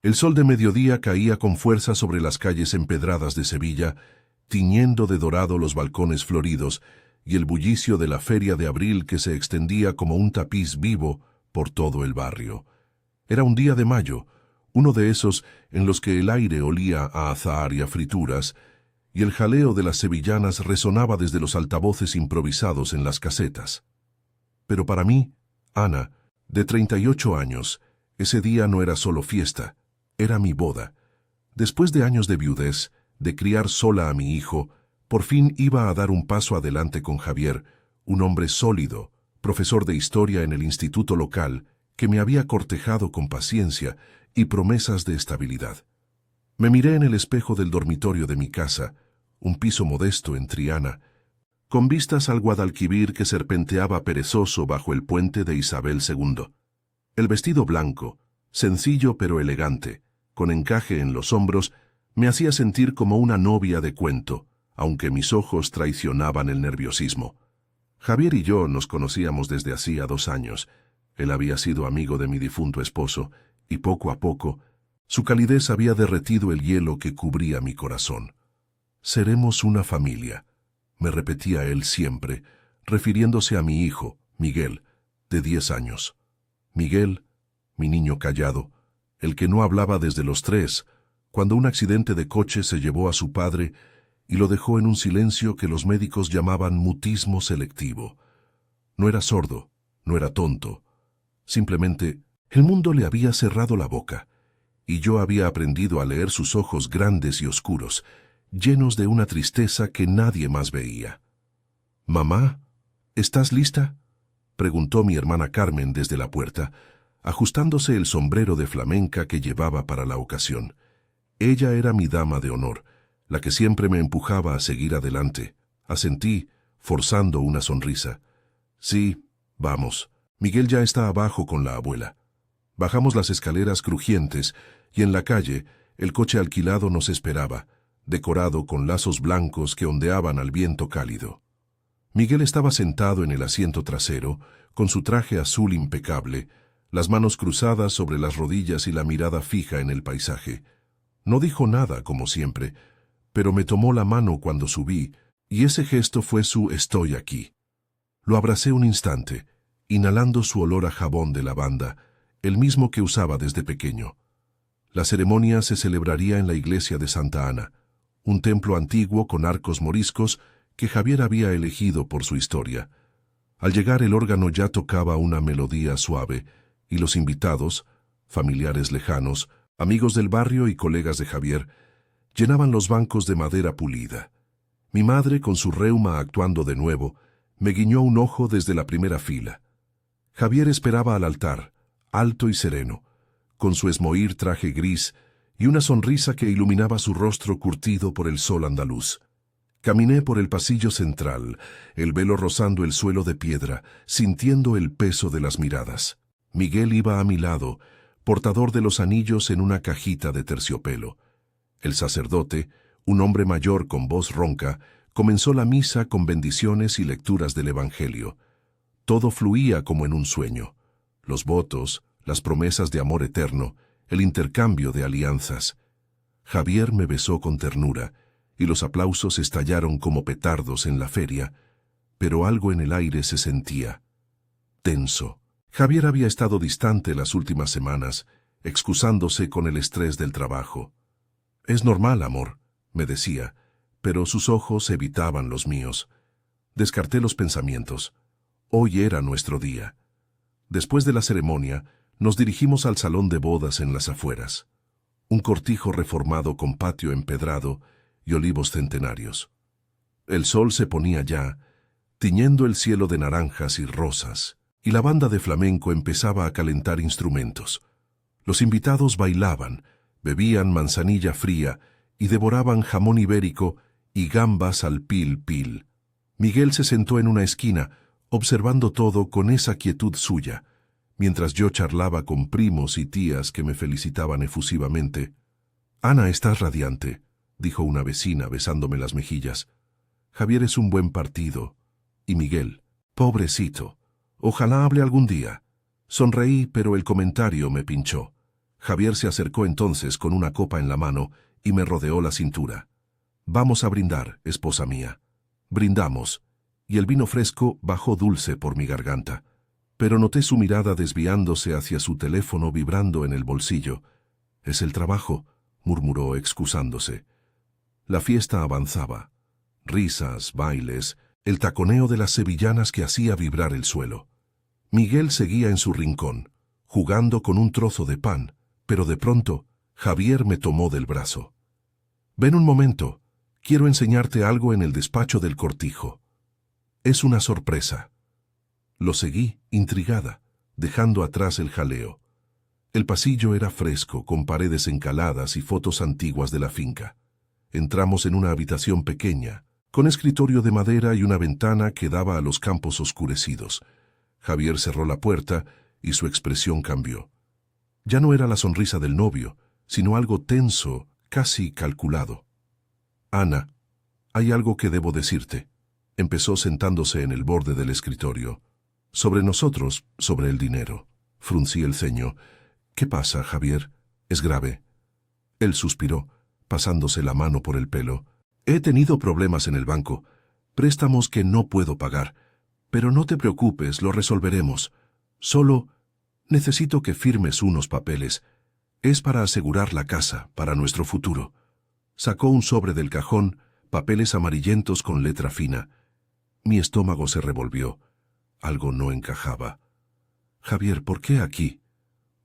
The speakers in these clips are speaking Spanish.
El sol de mediodía caía con fuerza sobre las calles empedradas de Sevilla, tiñendo de dorado los balcones floridos y el bullicio de la feria de abril que se extendía como un tapiz vivo por todo el barrio. Era un día de mayo, uno de esos en los que el aire olía a azahar y a frituras, y el jaleo de las sevillanas resonaba desde los altavoces improvisados en las casetas. Pero para mí, Ana, de 38 años, ese día no era solo fiesta, era mi boda. Después de años de viudez, de criar sola a mi hijo, por fin iba a dar un paso adelante con Javier, un hombre sólido, profesor de historia en el instituto local, que me había cortejado con paciencia y promesas de estabilidad. Me miré en el espejo del dormitorio de mi casa, un piso modesto en Triana, con vistas al Guadalquivir que serpenteaba perezoso bajo el puente de Isabel II. El vestido blanco, sencillo pero elegante, con encaje en los hombros, me hacía sentir como una novia de cuento, aunque mis ojos traicionaban el nerviosismo. Javier y yo nos conocíamos desde hacía 2 años. Él había sido amigo de mi difunto esposo, y poco a poco, su calidez había derretido el hielo que cubría mi corazón. «Seremos una familia», me repetía él siempre, refiriéndose a mi hijo, Miguel, de 10 años. Miguel, mi niño callado, el que no hablaba desde los 3, cuando un accidente de coche se llevó a su padre y lo dejó en un silencio que los médicos llamaban mutismo selectivo. No era sordo, no era tonto. Simplemente, el mundo le había cerrado la boca, y yo había aprendido a leer sus ojos grandes y oscuros, llenos de una tristeza que nadie más veía. «Mamá, ¿estás lista?», preguntó mi hermana Carmen desde la puerta, ajustándose el sombrero de flamenca que llevaba para la ocasión. Ella era mi dama de honor, la que siempre me empujaba a seguir adelante. Asentí, forzando una sonrisa. «Sí, vamos. Miguel ya está abajo con la abuela». Bajamos las escaleras crujientes y en la calle el coche alquilado nos esperaba, decorado con lazos blancos que ondeaban al viento cálido. Miguel estaba sentado en el asiento trasero, con su traje azul impecable, las manos cruzadas sobre las rodillas y la mirada fija en el paisaje. No dijo nada, como siempre, pero me tomó la mano cuando subí, y ese gesto fue su «estoy aquí». Lo abracé un instante, inhalando su olor a jabón de lavanda, el mismo que usaba desde pequeño. La ceremonia se celebraría en la iglesia de Santa Ana, un templo antiguo con arcos moriscos que Javier había elegido por su historia. Al llegar el órgano ya tocaba una melodía suave, y los invitados, familiares lejanos, amigos del barrio y colegas de Javier, llenaban los bancos de madera pulida. Mi madre, con su reuma actuando de nuevo, me guiñó un ojo desde la primera fila. Javier esperaba al altar, alto y sereno, con su esmohir traje gris y una sonrisa que iluminaba su rostro curtido por el sol andaluz. Caminé por el pasillo central, el velo rozando el suelo de piedra, sintiendo el peso de las miradas. Miguel iba a mi lado, portador de los anillos en una cajita de terciopelo. El sacerdote, un hombre mayor con voz ronca, comenzó la misa con bendiciones y lecturas del Evangelio. Todo fluía como en un sueño. Los votos, las promesas de amor eterno, el intercambio de alianzas. Javier me besó con ternura, y los aplausos estallaron como petardos en la feria, pero algo en el aire se sentía tenso. Javier había estado distante las últimas semanas, excusándose con el estrés del trabajo. «Es normal, amor», me decía, pero sus ojos evitaban los míos. Descarté los pensamientos. Hoy era nuestro día. Después de la ceremonia, nos dirigimos al salón de bodas en las afueras. Un cortijo reformado con patio empedrado y olivos centenarios. El sol se ponía ya, tiñendo el cielo de naranjas y rosas, y la banda de flamenco empezaba a calentar instrumentos. Los invitados bailaban, bebían manzanilla fría y devoraban jamón ibérico y gambas al pil pil. Miguel se sentó en una esquina, observando todo con esa quietud suya, mientras yo charlaba con primos y tías que me felicitaban efusivamente. «Ana, estás radiante», dijo una vecina besándome las mejillas. «Javier es un buen partido. Y Miguel, pobrecito. Ojalá hable algún día». Sonreí, pero el comentario me pinchó. Javier se acercó entonces con una copa en la mano y me rodeó la cintura. «Vamos a brindar, esposa mía». Brindamos, y el vino fresco bajó dulce por mi garganta. Pero noté su mirada desviándose hacia su teléfono vibrando en el bolsillo. «Es el trabajo», murmuró excusándose. La fiesta avanzaba. Risas, bailes, el taconeo de las sevillanas que hacía vibrar el suelo. Miguel seguía en su rincón, jugando con un trozo de pan, pero de pronto Javier me tomó del brazo. «Ven un momento, quiero enseñarte algo en el despacho del Cortijo. Es una sorpresa». Lo seguí, intrigada, dejando atrás el jaleo. El pasillo era fresco, con paredes encaladas y fotos antiguas de la finca. Entramos en una habitación pequeña, con escritorio de madera y una ventana que daba a los campos oscurecidos. Javier cerró la puerta y su expresión cambió. Ya no era la sonrisa del novio, sino algo tenso, casi calculado. «Ana, hay algo que debo decirte», empezó sentándose en el borde del escritorio. «Sobre nosotros, sobre el dinero». Fruncí el ceño. «¿Qué pasa, Javier? ¿Es grave?» Él suspiró, pasándose la mano por el pelo. «He tenido problemas en el banco, préstamos que no puedo pagar. Pero no te preocupes, lo resolveremos. Solo necesito que firmes unos papeles. Es para asegurar la casa, para nuestro futuro». Sacó un sobre del cajón, papeles amarillentos con letra fina. Mi estómago se revolvió. Algo no encajaba. «Javier, ¿por qué aquí?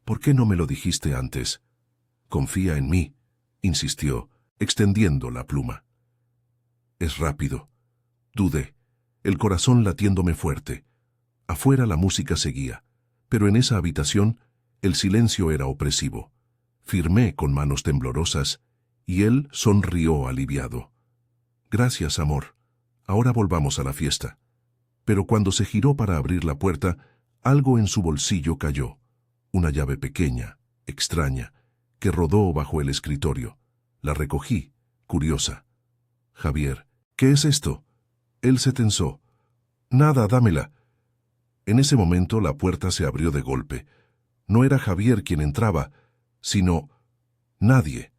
¿Por qué no me lo dijiste antes?» «Confía en mí», insistió, extendiendo la pluma. «Es rápido». Dudé, el corazón latiéndome fuerte. Afuera la música seguía, pero en esa habitación el silencio era opresivo. Firmé con manos temblorosas y él sonrió aliviado. «Gracias, amor. Ahora volvamos a la fiesta». Pero cuando se giró para abrir la puerta, algo en su bolsillo cayó. Una llave pequeña, extraña, que rodó bajo el escritorio. La recogí, curiosa. «Javier, ¿qué es esto?» Él se tensó. «Nada, dámela». En ese momento la puerta se abrió de golpe. No era Javier quien entraba, sino nadie.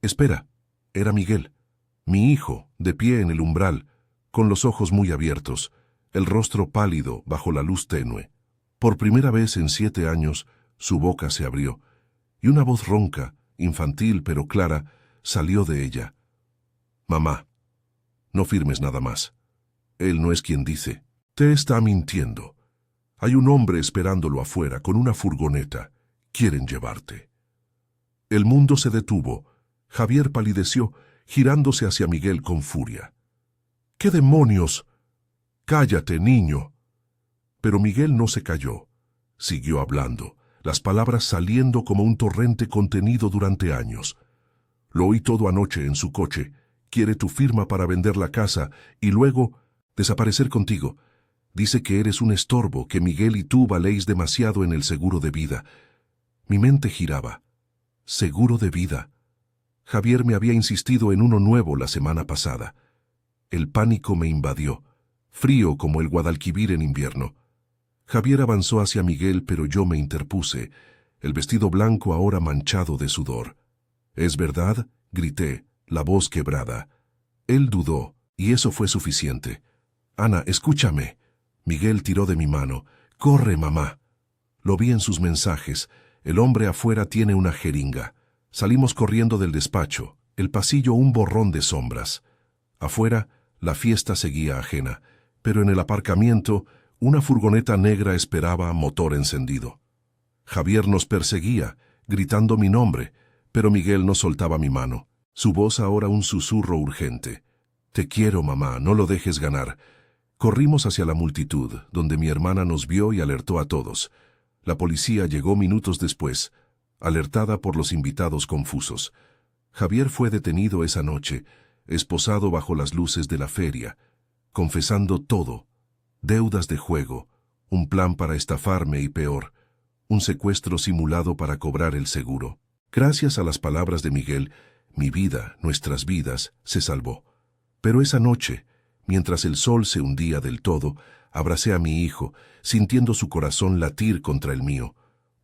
Espera, era Miguel, mi hijo, de pie en el umbral, con los ojos muy abiertos, el rostro pálido bajo la luz tenue. Por primera vez en 7 años, su boca se abrió, y una voz ronca, infantil pero clara, salió de ella. «Mamá, no firmes nada más. Él no es quien dice. Te está mintiendo. Hay un hombre esperándolo afuera con una furgoneta. Quieren llevarte». El mundo se detuvo. Javier palideció, girándose hacia Miguel con furia. «¿Qué demonios? Cállate, niño». Pero Miguel no se calló. Siguió hablando, las palabras saliendo como un torrente contenido durante años. «Lo oí todo anoche en su coche. Quiere tu firma para vender la casa y luego desaparecer contigo. Dice que eres un estorbo, que Miguel y tú valéis demasiado en el seguro de vida». Mi mente giraba. «¿Seguro de vida?» Javier me había insistido en uno nuevo la semana pasada. El pánico me invadió, frío como el Guadalquivir en invierno. Javier avanzó hacia Miguel, pero yo me interpuse, el vestido blanco ahora manchado de sudor. «¿Es verdad?», grité, la voz quebrada. Él dudó, y eso fue suficiente. «Ana, escúchame». Miguel tiró de mi mano. «Corre, mamá». Lo vi en sus mensajes. El hombre afuera tiene una jeringa. Salimos corriendo del despacho, el pasillo un borrón de sombras. Afuera, la fiesta seguía ajena, pero en el aparcamiento, una furgoneta negra esperaba motor encendido. Javier nos perseguía, gritando mi nombre, pero Miguel no soltaba mi mano. Su voz ahora un susurro urgente. «Te quiero, mamá, no lo dejes ganar». Corrimos hacia la multitud, donde mi hermana nos vio y alertó a todos. La policía llegó minutos después, alertada por los invitados confusos. Javier fue detenido esa noche, esposado bajo las luces de la feria, confesando todo: deudas de juego, un plan para estafarme y peor, un secuestro simulado para cobrar el seguro. Gracias a las palabras de Miguel, mi vida, nuestras vidas, se salvó. Pero esa noche, mientras el sol se hundía del todo, abracé a mi hijo, sintiendo su corazón latir contra el mío.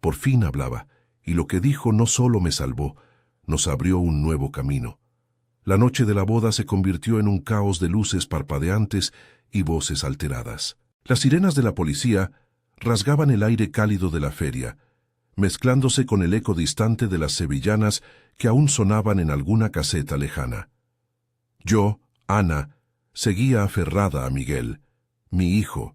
Por fin hablaba, y lo que dijo no solo me salvó, nos abrió un nuevo camino. La noche de la boda se convirtió en un caos de luces parpadeantes y voces alteradas. Las sirenas de la policía rasgaban el aire cálido de la feria, mezclándose con el eco distante de las sevillanas que aún sonaban en alguna caseta lejana. Yo, Ana, seguía aferrada a Miguel, mi hijo,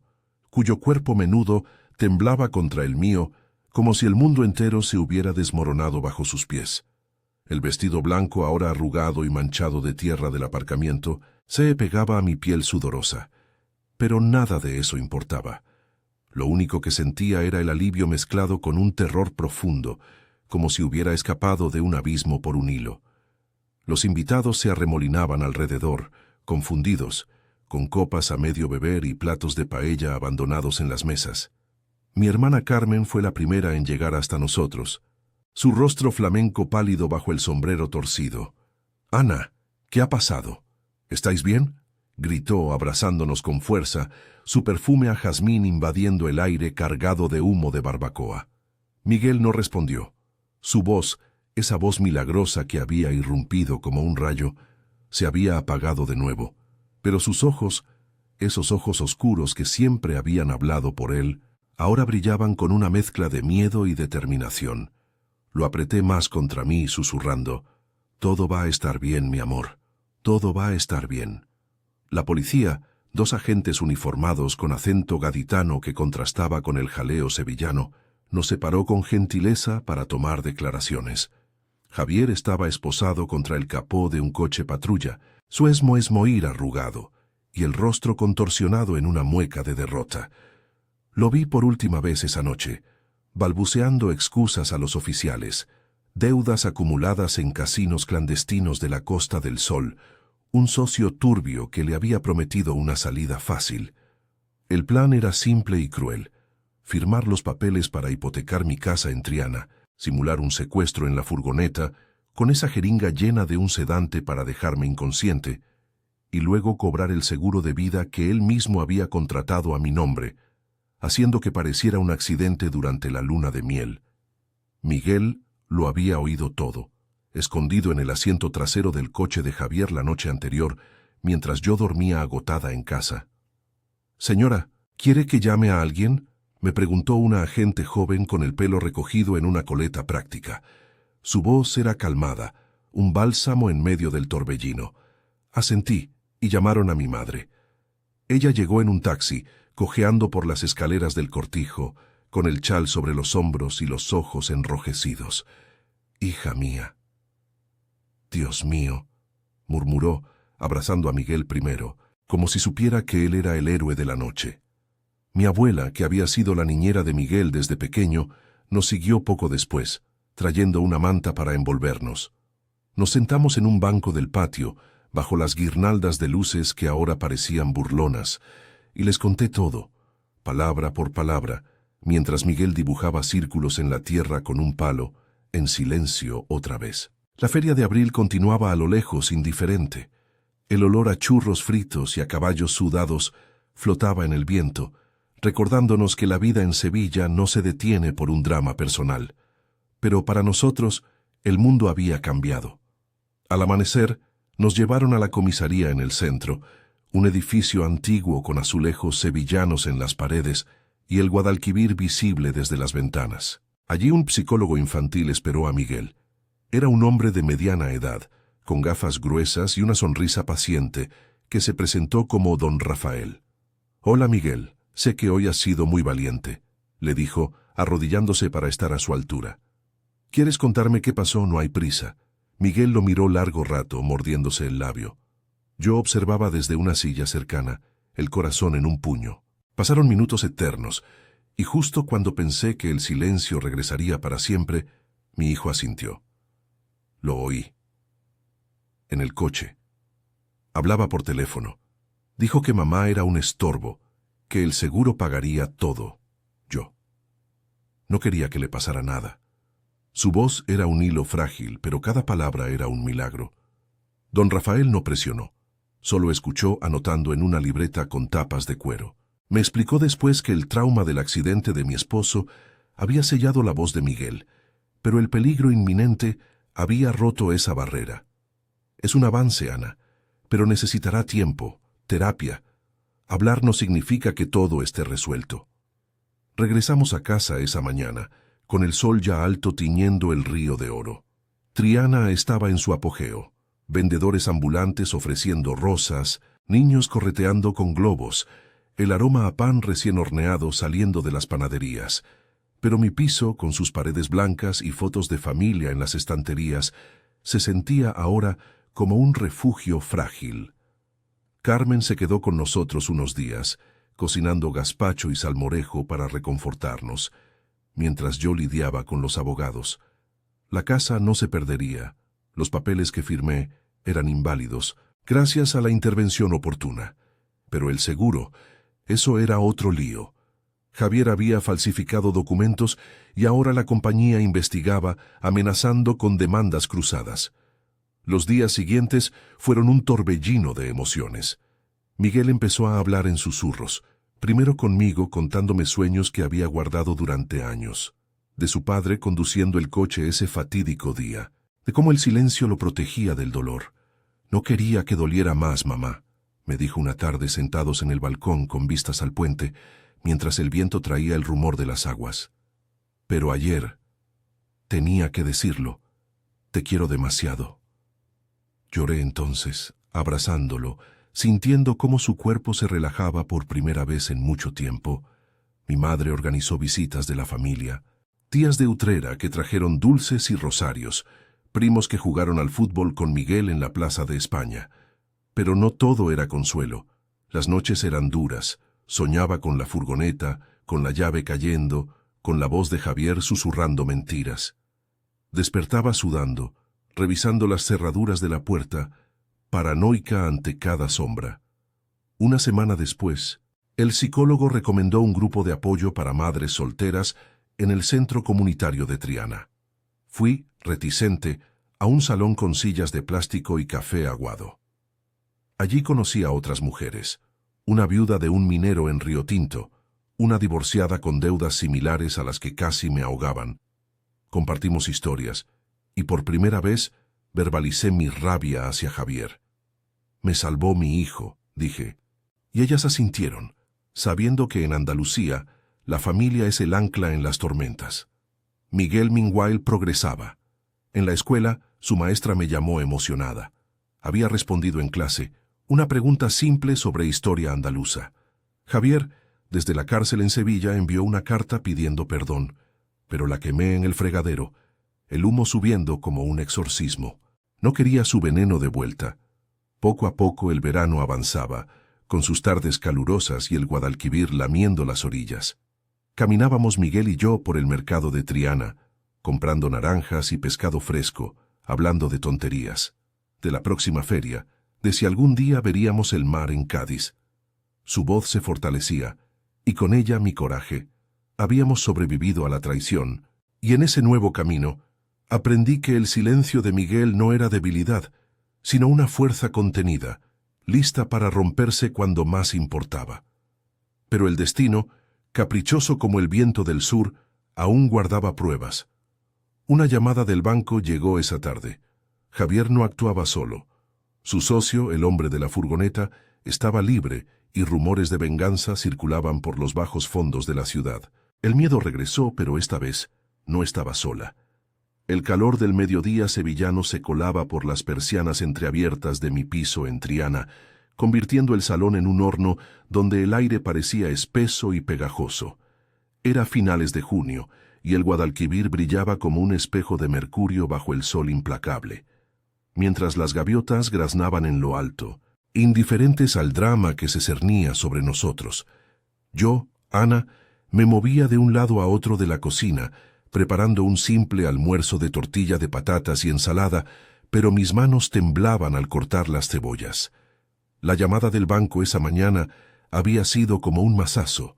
cuyo cuerpo menudo temblaba contra el mío, como si el mundo entero se hubiera desmoronado bajo sus pies. El vestido blanco, ahora arrugado y manchado de tierra del aparcamiento, se pegaba a mi piel sudorosa. Pero nada de eso importaba. Lo único que sentía era el alivio mezclado con un terror profundo, como si hubiera escapado de un abismo por un hilo. Los invitados se arremolinaban alrededor, confundidos, con copas a medio beber y platos de paella abandonados en las mesas. Mi hermana Carmen fue la primera en llegar hasta nosotros, su rostro flamenco pálido bajo el sombrero torcido. «Ana, ¿qué ha pasado? ¿Estáis bien?», gritó abrazándonos con fuerza, su perfume a jazmín invadiendo el aire cargado de humo de barbacoa. Miguel no respondió. Su voz, esa voz milagrosa que había irrumpido como un rayo, se había apagado de nuevo, pero sus ojos, esos ojos oscuros que siempre habían hablado por él, ahora brillaban con una mezcla de miedo y determinación. Lo apreté más contra mí, susurrando: «Todo va a estar bien, mi amor. Todo va a estar bien». La policía, dos agentes uniformados con acento gaditano que contrastaba con el jaleo sevillano, nos separó con gentileza para tomar declaraciones. Javier estaba esposado contra el capó de un coche patrulla, su esmoir arrugado, y el rostro contorsionado en una mueca de derrota. Lo vi por última vez esa noche, balbuceando excusas a los oficiales, deudas acumuladas en casinos clandestinos de la Costa del Sol, un socio turbio que le había prometido una salida fácil. El plan era simple y cruel: firmar los papeles para hipotecar mi casa en Triana, simular un secuestro en la furgoneta, con esa jeringa llena de un sedante para dejarme inconsciente, y luego cobrar el seguro de vida que él mismo había contratado a mi nombre, haciendo que pareciera un accidente durante la luna de miel. Miguel lo había oído todo, escondido en el asiento trasero del coche de Javier la noche anterior, mientras yo dormía agotada en casa. «Señora, ¿quiere que llame a alguien?», me preguntó una agente joven con el pelo recogido en una coleta práctica. Su voz era calmada, un bálsamo en medio del torbellino. Asentí, y llamaron a mi madre. Ella llegó en un taxi, cojeando por las escaleras del cortijo, con el chal sobre los hombros y los ojos enrojecidos. «Hija mía». «Dios mío», murmuró, abrazando a Miguel primero, como si supiera que él era el héroe de la noche. Mi abuela, que había sido la niñera de Miguel desde pequeño, nos siguió poco después, trayendo una manta para envolvernos. Nos sentamos en un banco del patio, bajo las guirnaldas de luces que ahora parecían burlonas, y les conté todo, palabra por palabra, mientras Miguel dibujaba círculos en la tierra con un palo, en silencio otra vez. La feria de abril continuaba a lo lejos, indiferente. El olor a churros fritos y a caballos sudados flotaba en el viento, recordándonos que la vida en Sevilla no se detiene por un drama personal. Pero para nosotros, el mundo había cambiado. Al amanecer, nos llevaron a la comisaría en el centro, un edificio antiguo con azulejos sevillanos en las paredes y el Guadalquivir visible desde las ventanas. Allí un psicólogo infantil esperó a Miguel. Era un hombre de mediana edad, con gafas gruesas y una sonrisa paciente, que se presentó como don Rafael. «Hola, Miguel, sé que hoy has sido muy valiente», le dijo, arrodillándose para estar a su altura. «¿Quieres contarme qué pasó? No hay prisa». Miguel lo miró largo rato, mordiéndose el labio. Yo observaba desde una silla cercana, el corazón en un puño. Pasaron minutos eternos, y justo cuando pensé que el silencio regresaría para siempre, mi hijo asintió. Lo oí. En el coche. Hablaba por teléfono. Dijo que mamá era un estorbo, que el seguro pagaría todo. Yo. No quería que le pasara nada. Su voz era un hilo frágil, pero cada palabra era un milagro. Don Rafael no presionó. Solo escuchó anotando en una libreta con tapas de cuero. Me explicó después que el trauma del accidente de mi esposo había sellado la voz de Miguel, pero el peligro inminente había roto esa barrera. Es un avance, Ana, pero necesitará tiempo, terapia. Hablar no significa que todo esté resuelto. Regresamos a casa esa mañana, con el sol ya alto tiñendo el río de oro. Triana estaba en su apogeo. Vendedores ambulantes ofreciendo rosas, niños correteando con globos, el aroma a pan recién horneado saliendo de las panaderías. Pero mi piso, con sus paredes blancas y fotos de familia en las estanterías, se sentía ahora como un refugio frágil. Carmen se quedó con nosotros unos días, cocinando gazpacho y salmorejo para reconfortarnos, mientras yo lidiaba con los abogados. La casa no se perdería. Los papeles que firmé eran inválidos, gracias a la intervención oportuna. Pero el seguro, eso era otro lío. Javier había falsificado documentos y ahora la compañía investigaba, amenazando con demandas cruzadas. Los días siguientes fueron un torbellino de emociones. Miguel empezó a hablar en susurros, primero conmigo contándome sueños que había guardado durante años, de su padre conduciendo el coche ese fatídico día, de cómo el silencio lo protegía del dolor. «No quería que doliera más, mamá», me dijo una tarde sentados en el balcón con vistas al puente, mientras el viento traía el rumor de las aguas. «Pero ayer tenía que decirlo. Te quiero demasiado». Lloré entonces, abrazándolo, sintiendo cómo su cuerpo se relajaba por primera vez en mucho tiempo. Mi madre organizó visitas de la familia, tías de Utrera que trajeron dulces y rosarios, primos que jugaron al fútbol con Miguel en la Plaza de España. Pero no todo era consuelo. Las noches eran duras. Soñaba con la furgoneta, con la llave cayendo, con la voz de Javier susurrando mentiras. Despertaba sudando, revisando las cerraduras de la puerta, paranoica ante cada sombra. Una semana después, el psicólogo recomendó un grupo de apoyo para madres solteras en el centro comunitario de Triana. Fui, reticente, a un salón con sillas de plástico y café aguado. Allí conocí a otras mujeres, una viuda de un minero en Río Tinto, una divorciada con deudas similares a las que casi me ahogaban. Compartimos historias, y por primera vez verbalicé mi rabia hacia Javier. «Me salvó mi hijo», dije, y ellas asintieron, sabiendo que en Andalucía la familia es el ancla en las tormentas. Miguel Minguail progresaba. En la escuela, su maestra me llamó emocionada. Había respondido en clase una pregunta simple sobre historia andaluza. Javier, desde la cárcel en Sevilla, envió una carta pidiendo perdón, pero la quemé en el fregadero, el humo subiendo como un exorcismo. No quería su veneno de vuelta. Poco a poco el verano avanzaba, con sus tardes calurosas y el Guadalquivir lamiendo las orillas. Caminábamos Miguel y yo por el mercado de Triana, comprando naranjas y pescado fresco, hablando de tonterías, de la próxima feria, de si algún día veríamos el mar en Cádiz. Su voz se fortalecía, y con ella mi coraje. Habíamos sobrevivido a la traición, y en ese nuevo camino aprendí que el silencio de Miguel no era debilidad, sino una fuerza contenida, lista para romperse cuando más importaba. Pero el destino, caprichoso como el viento del sur, aún guardaba pruebas. Una llamada del banco llegó esa tarde. Javier no actuaba solo. Su socio, el hombre de la furgoneta, estaba libre y rumores de venganza circulaban por los bajos fondos de la ciudad. El miedo regresó, pero esta vez no estaba sola. El calor del mediodía sevillano se colaba por las persianas entreabiertas de mi piso en Triana, convirtiendo el salón en un horno donde el aire parecía espeso y pegajoso. Era finales de junio, y el Guadalquivir brillaba como un espejo de mercurio bajo el sol implacable. Mientras las gaviotas graznaban en lo alto, indiferentes al drama que se cernía sobre nosotros. Yo, Ana, me movía de un lado a otro de la cocina, preparando un simple almuerzo de tortilla de patatas y ensalada, pero mis manos temblaban al cortar las cebollas. La llamada del banco esa mañana había sido como un mazazo.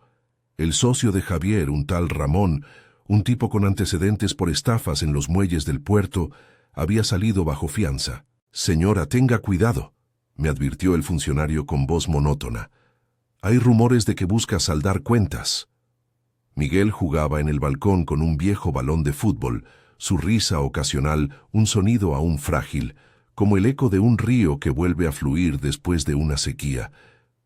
El socio de Javier, un tal Ramón, un tipo con antecedentes por estafas en los muelles del puerto, había salido bajo fianza. «Señora, tenga cuidado», me advirtió el funcionario con voz monótona. «Hay rumores de que busca saldar cuentas». Miguel jugaba en el balcón con un viejo balón de fútbol, su risa ocasional un sonido aún frágil, como el eco de un río que vuelve a fluir después de una sequía.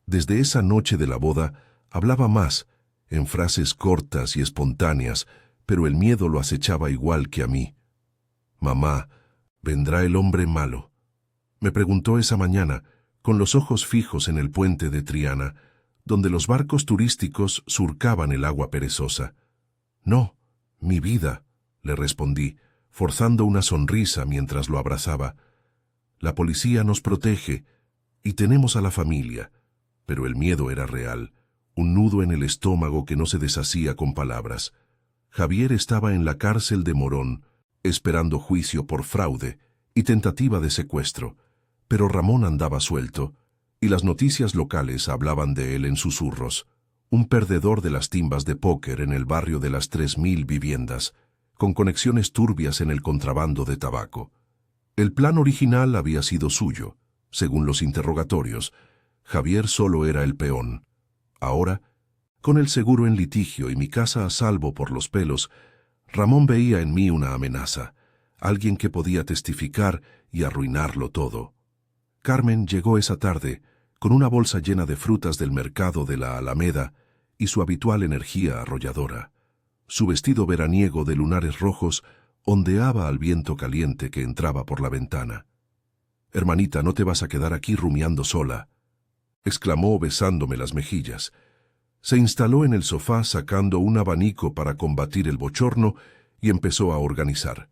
Desde esa noche de la boda, hablaba más, en frases cortas y espontáneas, pero el miedo lo acechaba igual que a mí. «Mamá, ¿vendrá el hombre malo?», me preguntó esa mañana, con los ojos fijos en el puente de Triana, donde los barcos turísticos surcaban el agua perezosa. «No, mi vida», le respondí, forzando una sonrisa mientras lo abrazaba. «La policía nos protege y tenemos a la familia», pero el miedo era real, un nudo en el estómago que no se deshacía con palabras. Javier estaba en la cárcel de Morón, esperando juicio por fraude y tentativa de secuestro, pero Ramón andaba suelto, y las noticias locales hablaban de él en susurros, un perdedor de las timbas de póker en el barrio de las 3000 viviendas, con conexiones turbias en el contrabando de tabaco. El plan original había sido suyo, según los interrogatorios. Javier solo era el peón. Ahora, con el seguro en litigio y mi casa a salvo por los pelos, Ramón veía en mí una amenaza, alguien que podía testificar y arruinarlo todo. Carmen llegó esa tarde, con una bolsa llena de frutas del mercado de la Alameda y su habitual energía arrolladora. Su vestido veraniego de lunares rojos ondeaba al viento caliente que entraba por la ventana. «Hermanita, no te vas a quedar aquí rumiando sola», exclamó besándome las mejillas. Se instaló en el sofá sacando un abanico para combatir el bochorno y empezó a organizar.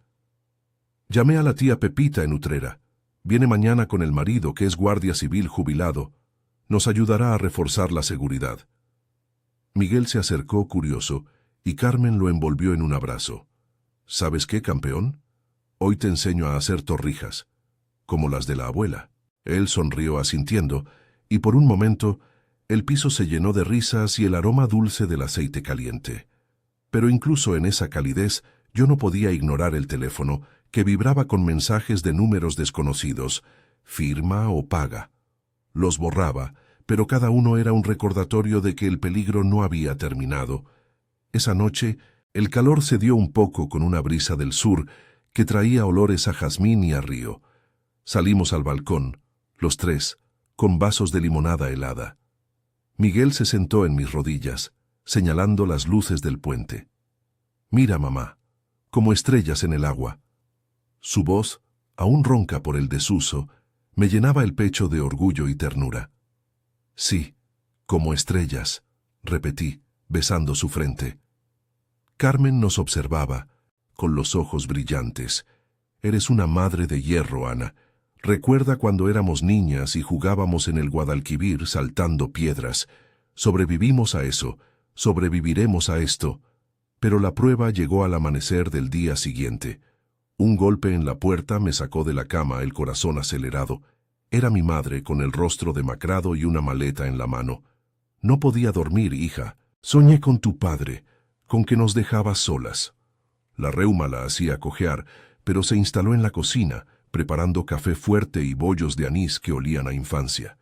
«Llamé a la tía Pepita en Utrera. Viene mañana con el marido, que es guardia civil jubilado. Nos ayudará a reforzar la seguridad». Miguel se acercó curioso y Carmen lo envolvió en un abrazo. «¿Sabes qué, campeón? Hoy te enseño a hacer torrijas, como las de la abuela». Él sonrió asintiendo, y por un momento el piso se llenó de risas y el aroma dulce del aceite caliente. Pero incluso en esa calidez yo no podía ignorar el teléfono, que vibraba con mensajes de números desconocidos, firma o paga. Los borraba, pero cada uno era un recordatorio de que el peligro no había terminado. Esa noche, el calor cedió un poco con una brisa del sur que traía olores a jazmín y a río. Salimos al balcón, los tres, con vasos de limonada helada. Miguel se sentó en mis rodillas, señalando las luces del puente. «Mira, mamá, como estrellas en el agua». Su voz, aún ronca por el desuso, me llenaba el pecho de orgullo y ternura. «Sí, como estrellas», repetí, besando su frente. Carmen nos observaba, con los ojos brillantes. «Eres una madre de hierro, Ana. Recuerda cuando éramos niñas y jugábamos en el Guadalquivir saltando piedras. Sobrevivimos a eso, sobreviviremos a esto». Pero la prueba llegó al amanecer del día siguiente. Un golpe en la puerta me sacó de la cama, el corazón acelerado. Era mi madre con el rostro demacrado y una maleta en la mano. «No podía dormir, hija. Soñé con tu padre, con que nos dejabas solas». La reuma la hacía cojear, pero se instaló en la cocina, preparando café fuerte y bollos de anís que olían a infancia.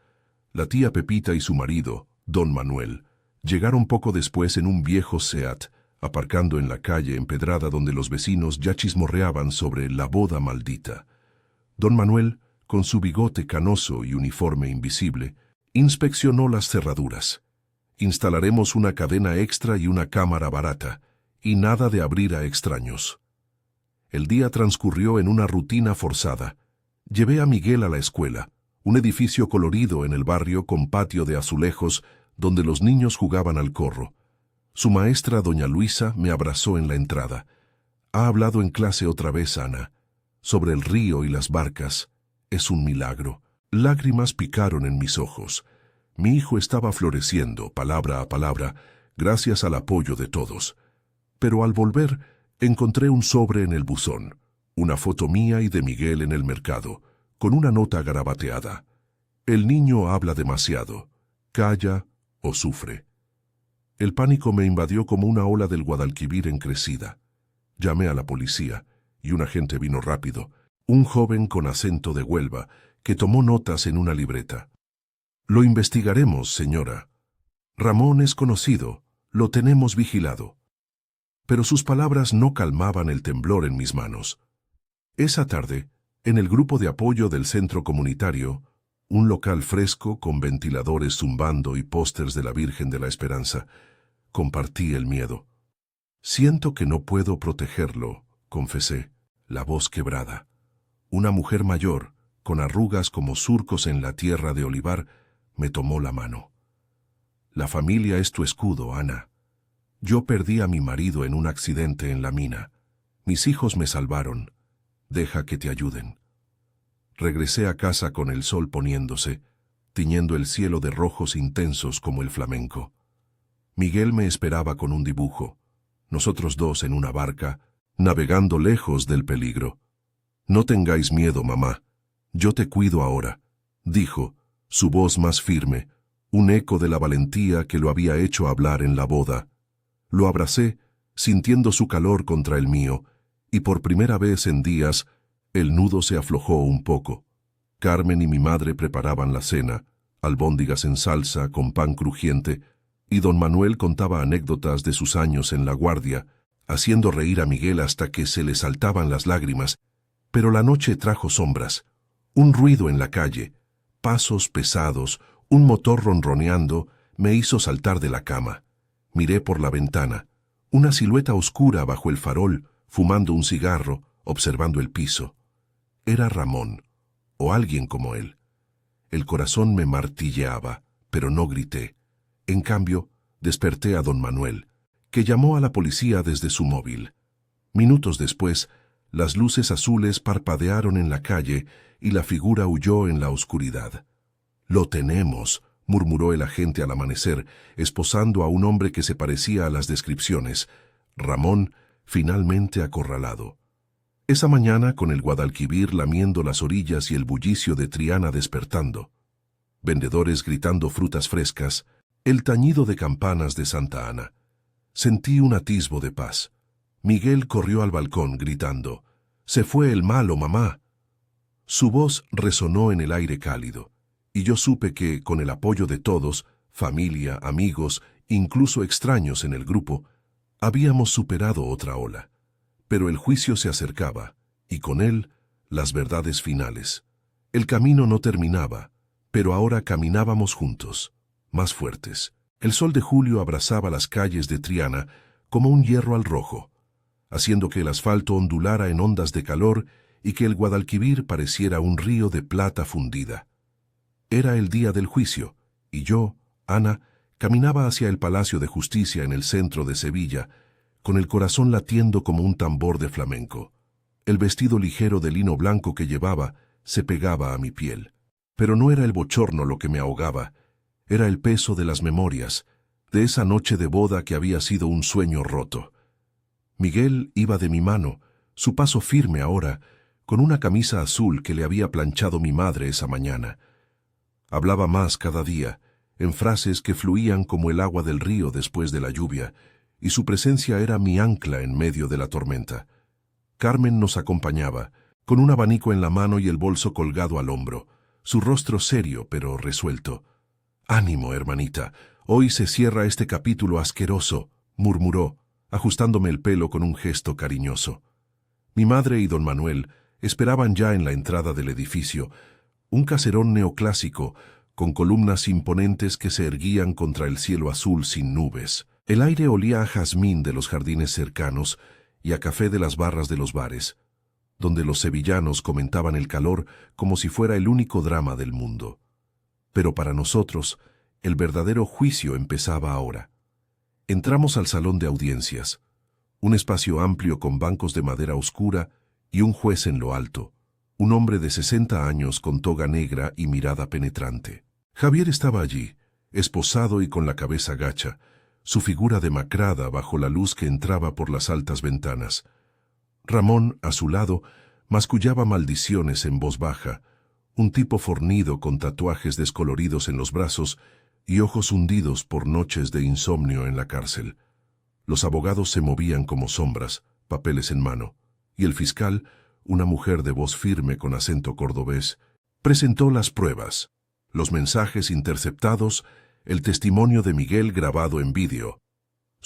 La tía Pepita y su marido, don Manuel, llegaron poco después en un viejo Seat, aparcando en la calle empedrada donde los vecinos ya chismorreaban sobre la boda maldita. Don Manuel, con su bigote canoso y uniforme invisible, inspeccionó las cerraduras. «Instalaremos una cadena extra y una cámara barata, y nada de abrir a extraños». El día transcurrió en una rutina forzada. Llevé a Miguel a la escuela, un edificio colorido en el barrio con patio de azulejos donde los niños jugaban al corro. Su maestra, doña Luisa, me abrazó en la entrada. «Ha hablado en clase otra vez, Ana, sobre el río y las barcas. Es un milagro». Lágrimas picaron en mis ojos. Mi hijo estaba floreciendo, palabra a palabra, gracias al apoyo de todos. Pero al volver, encontré un sobre en el buzón, una foto mía y de Miguel en el mercado, con una nota garabateada. «El niño habla demasiado. Calla o sufre». El pánico me invadió como una ola del Guadalquivir en crecida. Llamé a la policía, y un agente vino rápido, un joven con acento de Huelva, que tomó notas en una libreta. «Lo investigaremos, señora. Ramón es conocido, lo tenemos vigilado». pero sus palabras no calmaban el temblor en mis manos. Esa tarde, en el grupo de apoyo del centro comunitario, un local fresco con ventiladores zumbando y pósters de la Virgen de la Esperanza, compartí el miedo. Siento que no puedo protegerlo, confesé, la voz quebrada. Una mujer mayor, con arrugas como surcos en la tierra de olivar, me tomó la mano. La familia es tu escudo, Ana. Yo perdí a mi marido en un accidente en la mina. Mis hijos me salvaron. Deja que te ayuden. Regresé a casa con el sol poniéndose, tiñendo el cielo de rojos intensos como el flamenco. Miguel me esperaba con un dibujo, nosotros dos en una barca, navegando lejos del peligro. No tengáis miedo, mamá. Yo te cuido ahora, dijo, su voz más firme, un eco de la valentía que lo había hecho hablar en la boda. Lo abracé, sintiendo su calor contra el mío, y por primera vez en días, el nudo se aflojó un poco. Carmen y mi madre preparaban la cena, albóndigas en salsa con pan crujiente, y don Manuel contaba anécdotas de sus años en la guardia, haciendo reír a Miguel hasta que se le saltaban las lágrimas. Pero la noche trajo sombras, un ruido en la calle, pasos pesados, un motor ronroneando, me hizo saltar de la cama. Miré por la ventana, una silueta oscura bajo el farol, fumando un cigarro, observando el piso. Era Ramón, o alguien como él. El corazón me martilleaba, pero no grité. En cambio, desperté a don Manuel, que llamó a la policía desde su móvil. Minutos después, las luces azules parpadearon en la calle y la figura huyó en la oscuridad. «Lo tenemos», murmuró el agente al amanecer, esposando a un hombre que se parecía a las descripciones. Ramón, finalmente acorralado. Esa mañana, con el Guadalquivir lamiendo las orillas y el bullicio de Triana despertando, vendedores gritando frutas frescas, el tañido de campanas de Santa Ana, sentí un atisbo de paz. Miguel corrió al balcón gritando, «¡Se fue el malo, mamá!». Su voz resonó en el aire cálido, y yo supe que, con el apoyo de todos, familia, amigos, incluso extraños en el grupo, habíamos superado otra ola. Pero el juicio se acercaba, y con él, las verdades finales. El camino no terminaba, pero ahora caminábamos juntos, más fuertes. El sol de julio abrazaba las calles de Triana como un hierro al rojo, haciendo que el asfalto ondulara en ondas de calor y que el Guadalquivir pareciera un río de plata fundida. Era el día del juicio, y yo, Ana, caminaba hacia el Palacio de Justicia en el centro de Sevilla, con el corazón latiendo como un tambor de flamenco. El vestido ligero de lino blanco que llevaba se pegaba a mi piel. Pero no era el bochorno lo que me ahogaba, era el peso de las memorias, de esa noche de boda que había sido un sueño roto. Miguel iba de mi mano, su paso firme ahora, con una camisa azul que le había planchado mi madre esa mañana. Hablaba más cada día, en frases que fluían como el agua del río después de la lluvia, y su presencia era mi ancla en medio de la tormenta. Carmen nos acompañaba, con un abanico en la mano y el bolso colgado al hombro, su rostro serio pero resuelto. «Ánimo, hermanita, hoy se cierra este capítulo asqueroso», murmuró, ajustándome el pelo con un gesto cariñoso. Mi madre y don Manuel esperaban ya en la entrada del edificio, un caserón neoclásico, con columnas imponentes que se erguían contra el cielo azul sin nubes. El aire olía a jazmín de los jardines cercanos y a café de las barras de los bares, donde los sevillanos comentaban el calor como si fuera el único drama del mundo. Pero para nosotros, el verdadero juicio empezaba ahora. Entramos al salón de audiencias, un espacio amplio con bancos de madera oscura y un juez en lo alto, un hombre de 60 años con toga negra y mirada penetrante. Javier estaba allí, esposado y con la cabeza gacha, su figura demacrada bajo la luz que entraba por las altas ventanas. Ramón, a su lado, mascullaba maldiciones en voz baja, un tipo fornido con tatuajes descoloridos en los brazos y ojos hundidos por noches de insomnio en la cárcel. Los abogados se movían como sombras, papeles en mano, y el fiscal, una mujer de voz firme con acento cordobés, presentó las pruebas, los mensajes interceptados, el testimonio de Miguel grabado en vídeo.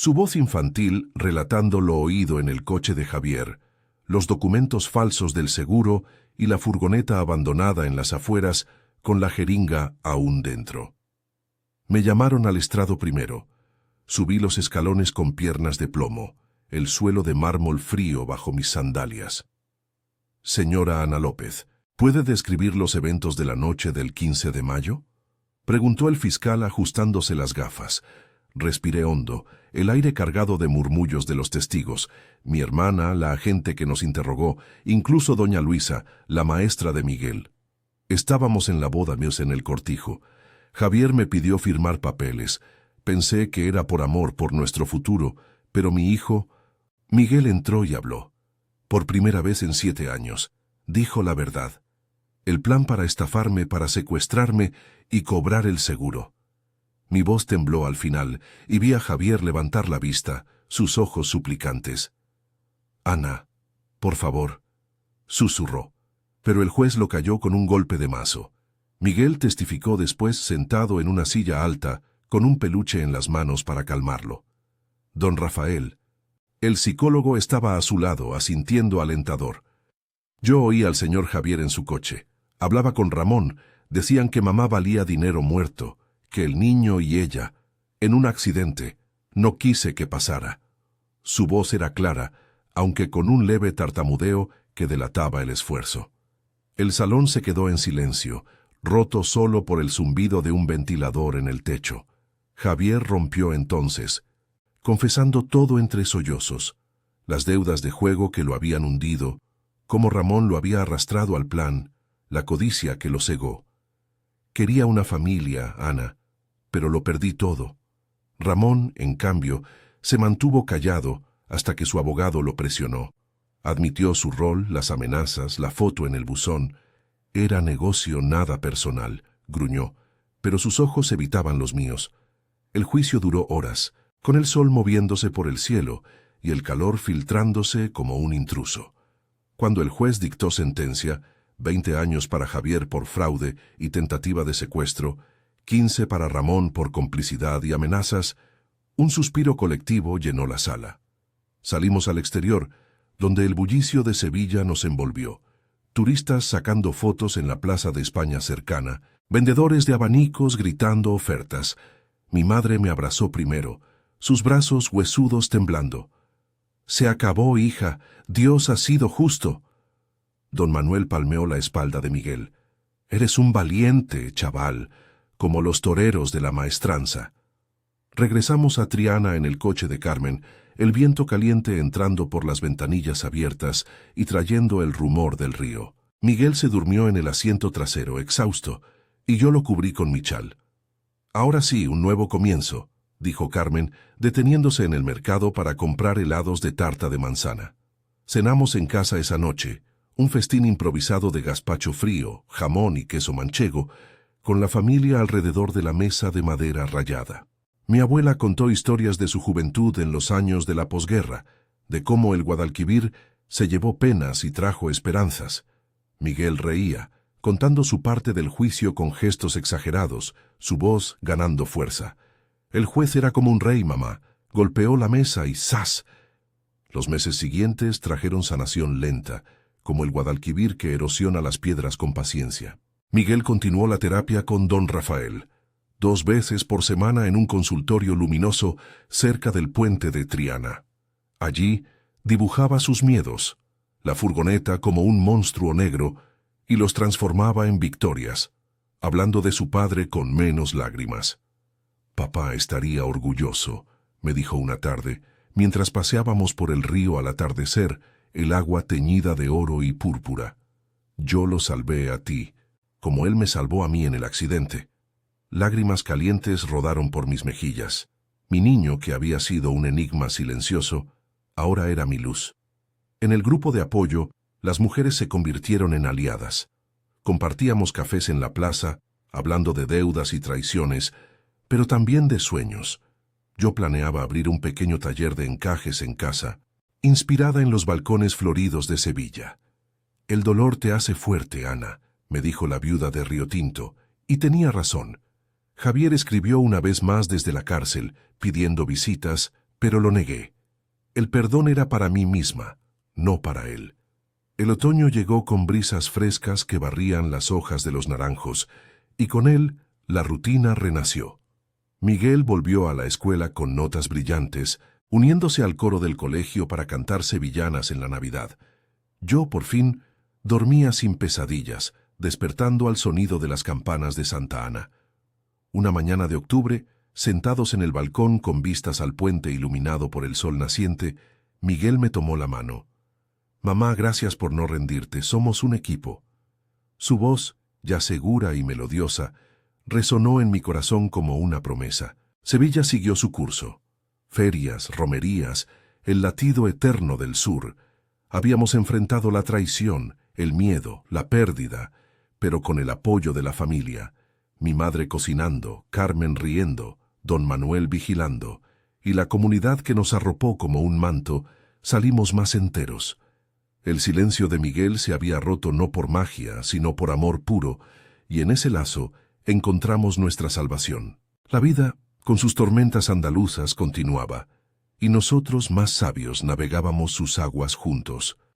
Su voz infantil relatando lo oído en el coche de Javier, los documentos falsos del seguro y la furgoneta abandonada en las afueras con la jeringa aún dentro. Me llamaron al estrado primero. Subí los escalones con piernas de plomo, el suelo de mármol frío bajo mis sandalias. Señora Ana López, ¿puede describir los eventos de la noche del 15 de mayo? Preguntó el fiscal ajustándose las gafas. Respiré hondo, el aire cargado de murmullos de los testigos, mi hermana, la agente que nos interrogó, incluso doña Luisa, la maestra de Miguel. Estábamos en la boda en el cortijo. Javier me pidió firmar papeles. Pensé que era por amor por nuestro futuro, pero mi hijo... Miguel entró y habló. Por primera vez en 7 años, dijo la verdad. El plan para estafarme, para secuestrarme y cobrar el seguro. Mi voz tembló al final y vi a Javier levantar la vista, sus ojos suplicantes. «Ana, por favor», susurró, pero el juez lo calló con un golpe de mazo. Miguel testificó después sentado en una silla alta, con un peluche en las manos para calmarlo. Don Rafael. El psicólogo estaba a su lado, asintiendo alentador. Yo oí al señor Javier en su coche. Hablaba con Ramón, decían que mamá valía dinero muerto, que el niño y ella, en un accidente, no quise que pasara. Su voz era clara, aunque con un leve tartamudeo que delataba el esfuerzo. El salón se quedó en silencio, roto solo por el zumbido de un ventilador en el techo. Javier rompió entonces, confesando todo entre sollozos, las deudas de juego que lo habían hundido, cómo Ramón lo había arrastrado al plan, la codicia que lo cegó. Quería una familia, Ana, pero lo perdí todo. Ramón, en cambio, se mantuvo callado hasta que su abogado lo presionó. Admitió su rol, las amenazas, la foto en el buzón. Era negocio, nada personal, gruñó, pero sus ojos evitaban los míos. El juicio duró horas, con el sol moviéndose por el cielo y el calor filtrándose como un intruso. Cuando el juez dictó sentencia, 20 años para Javier por fraude y tentativa de secuestro, 15 para Ramón por complicidad y amenazas, un suspiro colectivo llenó la sala. Salimos al exterior, donde el bullicio de Sevilla nos envolvió. Turistas sacando fotos en la plaza de España cercana, vendedores de abanicos gritando ofertas. Mi madre me abrazó primero, sus brazos huesudos temblando. «Se acabó, hija, Dios ha sido justo». Don Manuel palmeó la espalda de Miguel. «Eres un valiente, chaval, como los toreros de la maestranza». Regresamos a Triana en el coche de Carmen, el viento caliente entrando por las ventanillas abiertas y trayendo el rumor del río. Miguel se durmió en el asiento trasero, exhausto, y yo lo cubrí con mi chal. «Ahora sí, un nuevo comienzo», dijo Carmen, deteniéndose en el mercado para comprar helados de tarta de manzana. Cenamos en casa esa noche, un festín improvisado de gazpacho frío, jamón y queso manchego, con la familia alrededor de la mesa de madera rayada. Mi abuela contó historias de su juventud en los años de la posguerra, de cómo el Guadalquivir se llevó penas y trajo esperanzas. Miguel reía, contando su parte del juicio con gestos exagerados, su voz ganando fuerza. El juez era como un rey, mamá. Golpeó la mesa y ¡zas! Los meses siguientes trajeron sanación lenta, como el Guadalquivir que erosiona las piedras con paciencia. Miguel continuó la terapia con don Rafael, 2 veces por semana en un consultorio luminoso cerca del puente de Triana. Allí dibujaba sus miedos, la furgoneta como un monstruo negro, y los transformaba en victorias, hablando de su padre con menos lágrimas. «Papá estaría orgulloso», me dijo una tarde, mientras paseábamos por el río al atardecer, el agua teñida de oro y púrpura. «Yo lo salvé a ti, como él me salvó a mí en el accidente». Lágrimas calientes rodaron por mis mejillas. Mi niño, que había sido un enigma silencioso, ahora era mi luz. En el grupo de apoyo, las mujeres se convirtieron en aliadas. Compartíamos cafés en la plaza, hablando de deudas y traiciones, pero también de sueños. Yo planeaba abrir un pequeño taller de encajes en casa, inspirada en los balcones floridos de Sevilla. «El dolor te hace fuerte, Ana», me dijo la viuda de Río Tinto, y tenía razón. Javier escribió una vez más desde la cárcel, pidiendo visitas, Pero lo negué. El perdón era para mí misma, no para él. El otoño llegó con brisas frescas que barrían las hojas de los naranjos, y con él la rutina renació. Miguel volvió a la escuela con notas brillantes, uniéndose al coro del colegio para cantar sevillanas en la Navidad. Yo, por fin, dormía sin pesadillas, despertando al sonido de las campanas de Santa Ana. Una mañana de octubre, sentados en el balcón con vistas al puente iluminado por el sol naciente, Miguel me tomó la mano. «Mamá, gracias por no rendirte, somos un equipo». Su voz, ya segura y melodiosa, resonó en mi corazón como una promesa. Sevilla siguió su curso. Ferias, romerías, el latido eterno del sur. Habíamos enfrentado la traición, el miedo, la pérdida, pero con el apoyo de la familia. Mi madre cocinando, Carmen riendo, don Manuel vigilando, y la comunidad que nos arropó como un manto, salimos más enteros. El silencio de Miguel se había roto no por magia, sino por amor puro, y en ese lazo encontramos nuestra salvación. La vida, con sus tormentas andaluzas, continuaba, y nosotros, más sabios, navegábamos sus aguas juntos.